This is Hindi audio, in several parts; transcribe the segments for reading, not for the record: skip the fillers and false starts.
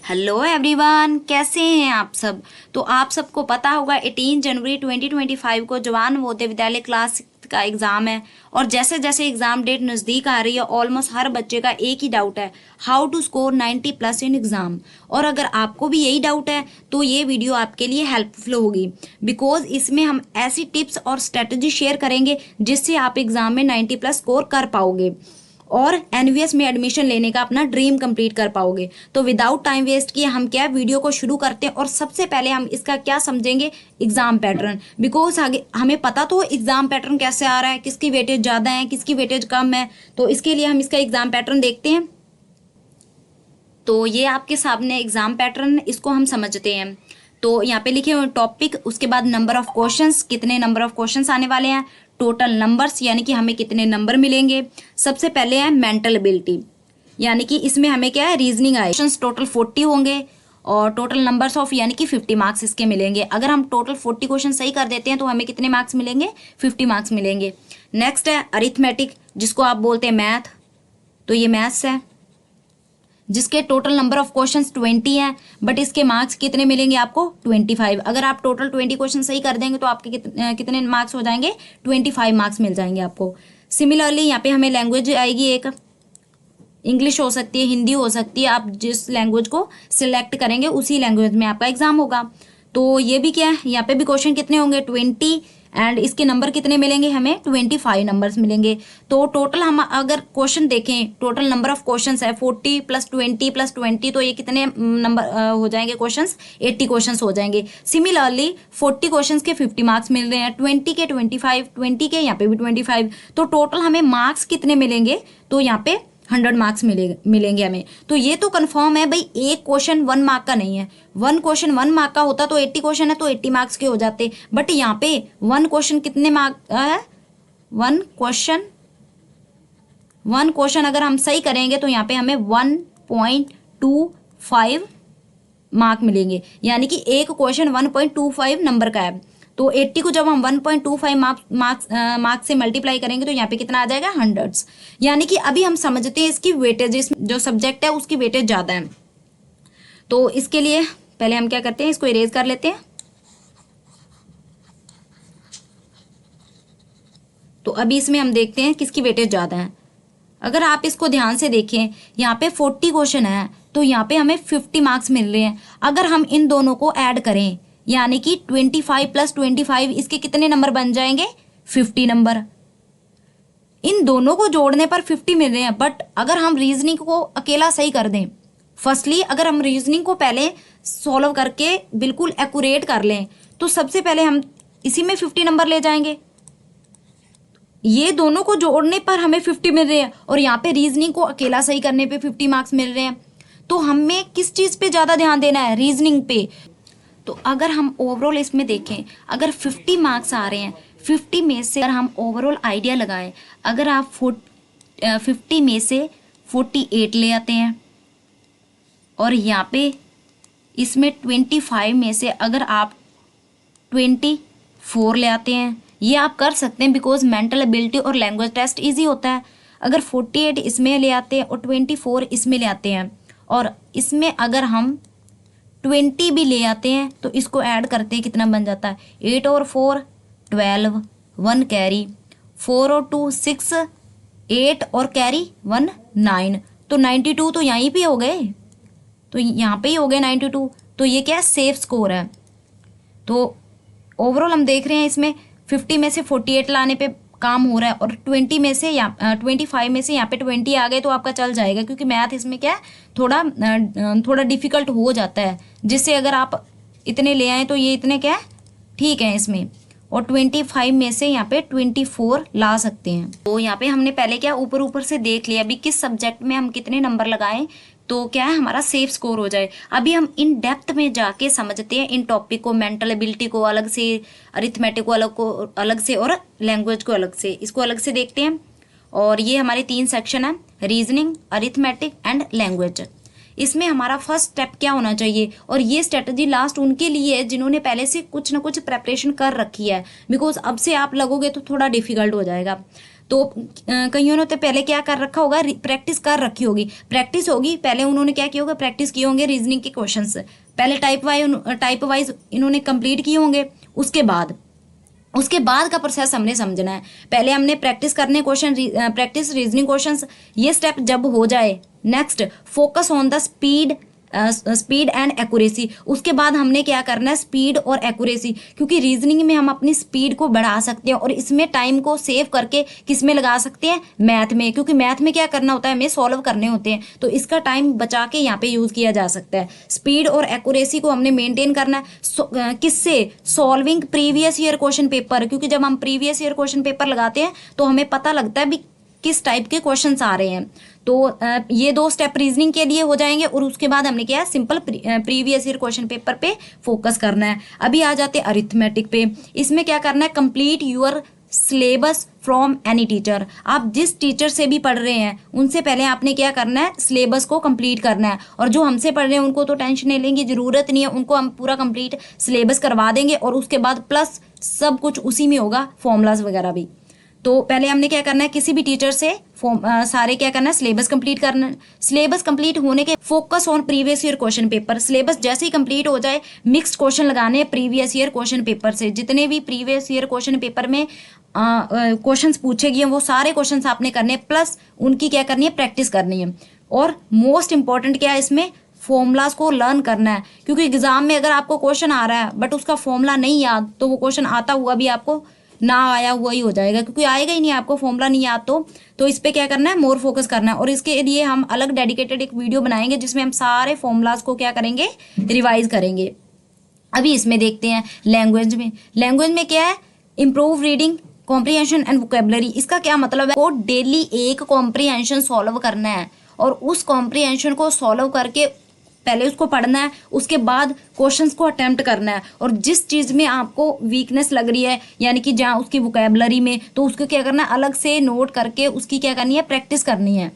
हेलो एवरीवन, कैसे हैं आप सब। तो आप सबको पता होगा 18 जनवरी 2025 को जवान नवोदय विद्यालय क्लास का एग्ज़ाम है। और जैसे जैसे एग्ज़ाम डेट नज़दीक आ रही है ऑलमोस्ट हर बच्चे का एक ही डाउट है, how to score 90+ in exam. और अगर आपको भी यही डाउट है तो ये वीडियो आपके लिए हेल्पफुल होगी, बिकॉज इसमें हम ऐसी टिप्स और स्ट्रेटजी शेयर करेंगे जिससे आप एग्ज़ाम में 90+ स्कोर कर पाओगे और एनवीएस में एडमिशन लेने का अपना ड्रीम कंप्लीट कर पाओगे। तो विदाउट टाइम वेस्ट किए हम क्या वीडियो को शुरू करते हैं। और सबसे पहले हम इसका क्या समझेंगे, एग्जाम पैटर्न। बिकॉज आगे हमें पता तो एग्जाम पैटर्न कैसे आ रहा है, किसकी वेटेज ज़्यादा है किसकी वेटेज कम है। तो इसके लिए हम इसका एग्जाम पैटर्न देखते हैं। तो ये आपके सामने एग्जाम पैटर्न, इसको हम समझते हैं। तो यहाँ पे लिखे हुए टॉपिक, उसके बाद नंबर ऑफ क्वेश्चंस, कितने नंबर ऑफ क्वेश्चंस आने वाले हैं, टोटल नंबर्स यानी कि हमें कितने नंबर मिलेंगे। सबसे पहले है मेंटल एबिलिटी, यानी कि इसमें हमें क्या है, रीजनिंग आए। क्वेश्चंस टोटल 40 होंगे और टोटल नंबर्स ऑफ यानी कि 50 मार्क्स इसके मिलेंगे। अगर हम टोटल 40 क्वेश्चन सही कर देते हैं तो हमें कितने मार्क्स मिलेंगे, 50 मार्क्स मिलेंगे। नेक्स्ट है अरिथमेटिक, जिसको आप बोलते हैं मैथ। तो ये मैथ्स है जिसके टोटल नंबर ऑफ क्वेश्चंस 20 हैं, बट इसके मार्क्स कितने मिलेंगे आपको, 25। अगर आप टोटल 20 क्वेश्चन सही कर देंगे तो आपके कितने मार्क्स हो जाएंगे, 25 मार्क्स मिल जाएंगे आपको। सिमिलरली यहाँ पे हमें लैंग्वेज आएगी, एक इंग्लिश हो सकती है, हिंदी हो सकती है। आप जिस लैंग्वेज को सिलेक्ट करेंगे उसी लैंग्वेज में आपका एग्जाम होगा। तो ये भी क्या है, यहाँ पे भी क्वेश्चन कितने होंगे, 20, एंड इसके नंबर कितने मिलेंगे, हमें 25 नंबर्स मिलेंगे। तो टोटल हम अगर क्वेश्चन देखें, टोटल नंबर ऑफ क्वेश्चंस है 40 + 20 + 20, तो ये कितने नंबर हो जाएंगे क्वेश्चंस, 80 क्वेश्चंस हो जाएंगे। सिमिलरली 40 क्वेश्चंस के 50 मार्क्स मिल रहे हैं, 20 के 25, 20 के यहाँ पे भी 25। तो टोटल हमें मार्क्स कितने मिलेंगे, तो यहाँ पे 100 मार्क्स मिलेंगे हमें। तो ये तो कंफर्म है भाई, एक क्वेश्चन 1 मार्क का नहीं है। 1 क्वेश्चन 1 मार्क का होता तो 80 क्वेश्चन है तो 80 मार्क्स के हो जाते, बट यहाँ पे 1 क्वेश्चन कितने मार्क है, 1 क्वेश्चन अगर हम सही करेंगे तो यहाँ पे हमें 1.25 मार्क मिलेंगे, यानी कि एक क्वेश्चन 1.25 नंबर का है। तो 80 को जब हम 1.25 मार्क्स से मल्टीप्लाई करेंगे तो यहाँ पे कितना आ जाएगा, 100। यानी कि अभी हम समझते हैं इसकी वेटेज, जो सब्जेक्ट है उसकी वेटेज ज़्यादा है। तो इसके लिए पहले हम क्या करते हैं, इसको इरेज कर लेते हैं। तो अभी इसमें हम देखते हैं किसकी वेटेज ज़्यादा है। अगर आप इसको ध्यान से देखें, यहाँ पे 40 क्वेश्चन है तो यहाँ पे हमें 50 मार्क्स मिल रहे हैं। अगर हम इन दोनों को ऐड करें यानी कि 25 + 25, इसके कितने नंबर बन जाएंगे, 50 नंबर। इन दोनों को जोड़ने पर 50 मिल रहे हैं, बट अगर हम रीजनिंग को अकेला सही कर दें, फर्स्टली अगर हम रीजनिंग को पहले सॉल्व करके बिल्कुल एक्यूरेट कर लें तो सबसे पहले हम इसी में 50 नंबर ले जाएंगे। ये दोनों को जोड़ने पर हमें 50 मिल रहे हैं और यहाँ पे रीजनिंग को अकेला सही करने पे 50 मार्क्स मिल रहे हैं। तो हमें किस चीज़ पे ज़्यादा ध्यान देना है, रीजनिंग पे। तो अगर हम ओवरऑल इसमें देखें, अगर 50 मार्क्स आ रहे हैं, 50 में से अगर हम ओवरऑल आइडिया लगाएं, अगर आप 50 में से 48 ले आते हैं और यहाँ पे इसमें 25 में से अगर आप 24 ले आते हैं, ये आप कर सकते हैं बिकॉज मेंटल एबिलिटी और लैंग्वेज टेस्ट ईजी होता है। अगर 48 इसमें ले आते हैं और 24 इसमें ले आते हैं और इसमें अगर हम 20 भी ले आते हैं तो इसको ऐड करते हैं, कितना बन जाता है, 8 और 4 12, 1 कैरी, 4 और 2 6, 8 और कैरी 1 9। तो 92 तो यहीं पे हो गए, तो यहाँ पे ही हो गए 92। तो ये क्या है, सेफ स्कोर है। तो ओवरऑल हम देख रहे हैं इसमें 50 में से 48 लाने पे काम हो रहा है और 25 में से यहाँ पे 20 आ गए तो आपका चल जाएगा, क्योंकि मैथ इसमें क्या है, थोड़ा डिफिकल्ट हो जाता है, जिससे अगर आप इतने ले आए तो ये इतने क्या है, ठीक है इसमें। और 25 में से यहाँ पे 24 ला सकते हैं। तो यहाँ पे हमने पहले क्या ऊपर ऊपर से देख लिया अभी किस सब्जेक्ट में हम कितने नंबर लगाएं तो क्या है हमारा सेफ स्कोर हो जाए। अभी हम इन डेप्थ में जाके समझते हैं इन टॉपिक को, मेंटल एबिलिटी को अलग से, अरिथमेटिक को अलग से और लैंग्वेज को अलग से, इसको अलग से देखते हैं। और ये हमारे 3 सेक्शन है, रीजनिंग, अरिथमेटिक एंड लैंग्वेज। इसमें हमारा फर्स्ट स्टेप क्या होना चाहिए, और ये स्ट्रेटजी लास्ट उनके लिए है जिन्होंने पहले से कुछ ना कुछ प्रेपरेशन कर रखी है, बिकॉज अब से आप लगोगे तो थोड़ा डिफिकल्ट हो जाएगा। तो कईयों ने तो पहले क्या कर रखा होगा, प्रैक्टिस कर रखी होगी, प्रैक्टिस होगी, पहले उन्होंने क्या किया होगा, प्रैक्टिस किए होंगे रीजनिंग के क्वेश्चंस, पहले टाइप वाइज इन्होंने कंप्लीट किए होंगे। उसके बाद का प्रोसेस हमने समझना है। पहले हमने प्रैक्टिस करने क्वेश्चन, प्रैक्टिस रीजनिंग क्वेश्चंस, ये स्टेप जब हो जाए, next focus on the speed and accuracy. उसके बाद हमने क्या करना है, स्पीड और एक्यूरेसी, क्योंकि रीजनिंग में हम अपनी स्पीड को बढ़ा सकते हैं और इसमें टाइम को सेव करके किस में लगा सकते हैं, मैथ में, क्योंकि मैथ में क्या करना होता है, हमें सॉल्व करने होते हैं, तो इसका टाइम बचा के यहाँ पे यूज किया जा सकता है। स्पीड और एक्यूरेसी को हमने मेंटेन करना है, किससे, solving previous year question paper, क्योंकि जब हम प्रीवियस ईयर क्वेश्चन पेपर लगाते हैं तो हमें पता लगता है भी किस टाइप के क्वेश्चंस आ रहे हैं। तो ये 2 स्टेप रीजनिंग के लिए हो जाएंगे और उसके बाद हमने क्या है, simple previous year question paper पे फोकस करना है। अभी आ जाते हैं अरिथमेटिक पे। इसमें क्या करना है, complete your syllabus from any teacher. आप जिस टीचर से भी पढ़ रहे हैं उनसे पहले आपने क्या करना है, सिलेबस को कंप्लीट करना है। और जो हमसे पढ़ रहे हैं उनको तो टेंशन नहीं लेंगे, जरूरत नहीं है, उनको हम पूरा कंप्लीट सिलेबस करवा देंगे और उसके बाद प्लस सब कुछ उसी में होगा, फॉर्मूलाज वगैरह भी। तो पहले हमने क्या करना है, किसी भी टीचर से सारे क्या करना है, सिलेबस कंप्लीट करना है। सिलेबस कंप्लीट होने के focus on previous year question paper. Syllabus जैसे ही कंप्लीट हो जाए, मिक्स्ड क्वेश्चन लगाने हैं प्रीवियस ईयर क्वेश्चन पेपर से। जितने भी प्रीवियस ईयर क्वेश्चन पेपर में क्वेश्चंस पूछे गए हैं वो सारे क्वेश्चंस आपने करने हैं, प्लस उनकी क्या करनी है, प्रैक्टिस करनी है। और मोस्ट इंपॉर्टेंट क्या है इसमें, फॉर्मूलाज को लर्न करना है, क्योंकि एग्जाम में अगर आपको क्वेश्चन आ रहा है बट उसका फॉर्मूला नहीं याद, तो वो क्वेश्चन आता हुआ भी आपको ना आया हुआ ही हो जाएगा, क्योंकि आएगा ही नहीं, आपको फॉर्मूला नहीं याद। तो इस पे क्या करना है, मोर फोकस करना है। और इसके लिए हम अलग डेडिकेटेड एक वीडियो बनाएंगे जिसमें हम सारे फॉर्मूलाज को क्या करेंगे, रिवाइज करेंगे। अभी इसमें देखते हैं लैंग्वेज में क्या है, improve reading comprehension and vocabulary. इसका क्या मतलब है, वो डेली एक कॉम्प्रिहेंशन सॉल्व करना है और उस कॉम्प्रिहेंशन को सॉल्व करके पहले उसको पढ़ना है, उसके बाद क्वेश्चंस को अटेम्प्ट करना है। और जिस चीज में आपको वीकनेस लग रही है, यानी कि जहाँ उसकी वोकेबलरी में, तो उसको क्या करना है, अलग से नोट करके उसकी क्या करनी है, प्रैक्टिस करनी है।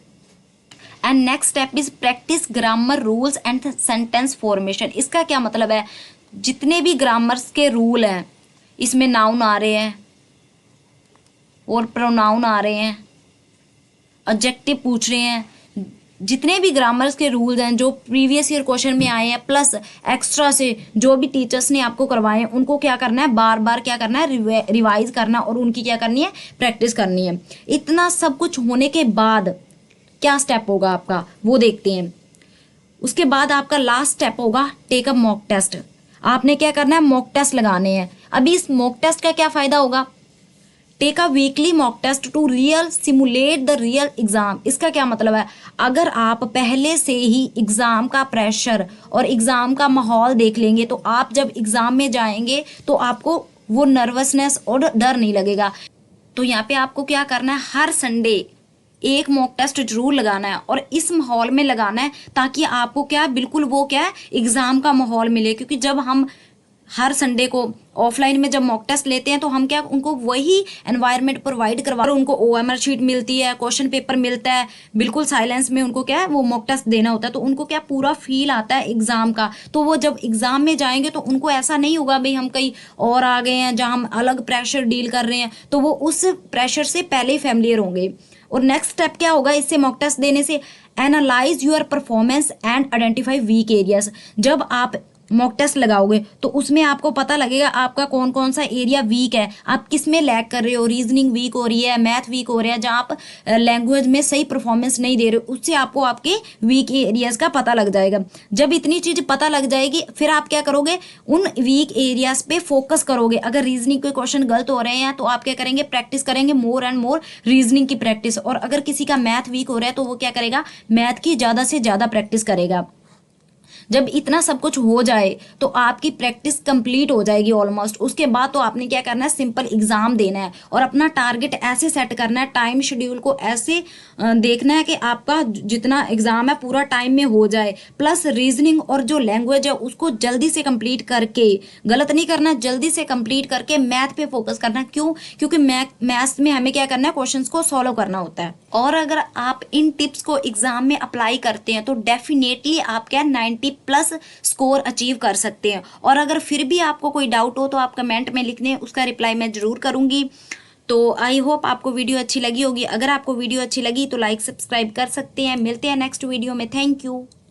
And next step is practice grammar rules and sentence formation. इसका क्या मतलब है, जितने भी ग्रामर्स के रूल हैं, इसमें नाउन आ रहे हैं और प्रोनाउन आ रहे हैं, ऑब्जेक्टिव पूछ रहे हैं, जितने भी ग्रामर्स के रूल्स हैं जो प्रीवियस ईयर क्वेश्चन में आए हैं, प्लस एक्स्ट्रा से जो भी टीचर्स ने आपको करवाए हैं, उनको क्या करना है, बार बार क्या करना है, रिवाइज करना और उनकी क्या करनी है, प्रैक्टिस करनी है। इतना सब कुछ होने के बाद क्या स्टेप होगा आपका, वो देखते हैं। उसके बाद आपका लास्ट स्टेप होगा टेक अ मॉक टेस्ट। आपने क्या करना है, मॉक टेस्ट लगाने हैं। अभी इस मॉक टेस्ट का क्या फायदा होगा, take a weekly mock test to real simulate the real exam. इसका क्या मतलब है, अगर आप पहले से ही एग्जाम का प्रेशर और एग्जाम का माहौल देख लेंगे तो आप जब एग्जाम में जाएंगे तो आपको वो नर्वसनेस और डर नहीं लगेगा। तो यहाँ पे आपको क्या करना है, हर संडे एक मॉक टेस्ट जरूर लगाना है और इस माहौल में लगाना है, ताकि आपको क्या बिल्कुल वो क्या है, एग्जाम का माहौल मिले। क्योंकि जब हम हर संडे को ऑफलाइन में जब मॉक टेस्ट लेते हैं तो हम क्या उनको वही एनवायरनमेंट प्रोवाइड करवा, उनको ओएमआर शीट मिलती है, क्वेश्चन पेपर मिलता है, बिल्कुल साइलेंस में उनको क्या है वो मॉक टेस्ट देना होता है, तो उनको क्या पूरा फील आता है एग्जाम का। तो वो जब एग्जाम में जाएंगे तो उनको ऐसा नहीं होगा भाई हम कहीं और आ गए हैं जहाँ हम अलग प्रेशर डील कर रहे हैं, तो वो उस प्रेशर से पहले ही फैमिलियर होंगे। और नेक्स्ट स्टेप क्या होगा इससे मॉक टेस्ट देने से, analyse your performance and identify weak areas. जब आप मॉक टेस्ट लगाओगे तो उसमें आपको पता लगेगा आपका कौन कौन सा एरिया वीक है, आप किस में लैग कर रहे हो, रीजनिंग वीक हो रही है, मैथ वीक हो रहा है, जहाँ आप लैंग्वेज में सही परफॉर्मेंस नहीं दे रहे हो, उससे आपको आपके वीक एरियाज का पता लग जाएगा। जब इतनी चीज पता लग जाएगी फिर आप क्या करोगे, उन वीक एरियाज पे फोकस करोगे। अगर रीजनिंग के क्वेश्चन गलत हो रहे हैं तो आप क्या करेंगे, प्रैक्टिस करेंगे मोर एंड मोर रीजनिंग की प्रैक्टिस। और अगर किसी का मैथ वीक हो रहा है तो वो क्या करेगा, मैथ की ज्यादा से ज्यादा प्रैक्टिस करेगा। जब इतना सब कुछ हो जाए तो आपकी प्रैक्टिस कंप्लीट हो जाएगी ऑलमोस्ट। उसके बाद तो आपने क्या करना है, सिंपल एग्जाम देना है और अपना टारगेट ऐसे सेट करना है, टाइम शेड्यूल को ऐसे देखना है कि आपका जितना एग्जाम है पूरा टाइम में हो जाए, प्लस रीजनिंग और जो लैंग्वेज है उसको जल्दी से कंप्लीट करके, गलत नहीं करना, जल्दी से कंप्लीट करके मैथ पे फोकस करना। क्यों, क्योंकि मैथ्स में हमें क्या करना है, क्वेश्चंस को सॉल्व करना होता है। और अगर आप इन टिप्स को एग्जाम में अप्लाई करते हैं तो डेफिनेटली आप क्या 90+ स्कोर अचीव कर सकते हैं। और अगर फिर भी आपको कोई डाउट हो तो आप कमेंट में लिख दें, उसका रिप्लाई मैं जरूर करूंगी। तो आई होप आपको वीडियो अच्छी लगी होगी। अगर आपको वीडियो अच्छी लगी तो लाइक सब्सक्राइब कर सकते हैं। मिलते हैं नेक्स्ट वीडियो में। Thank you.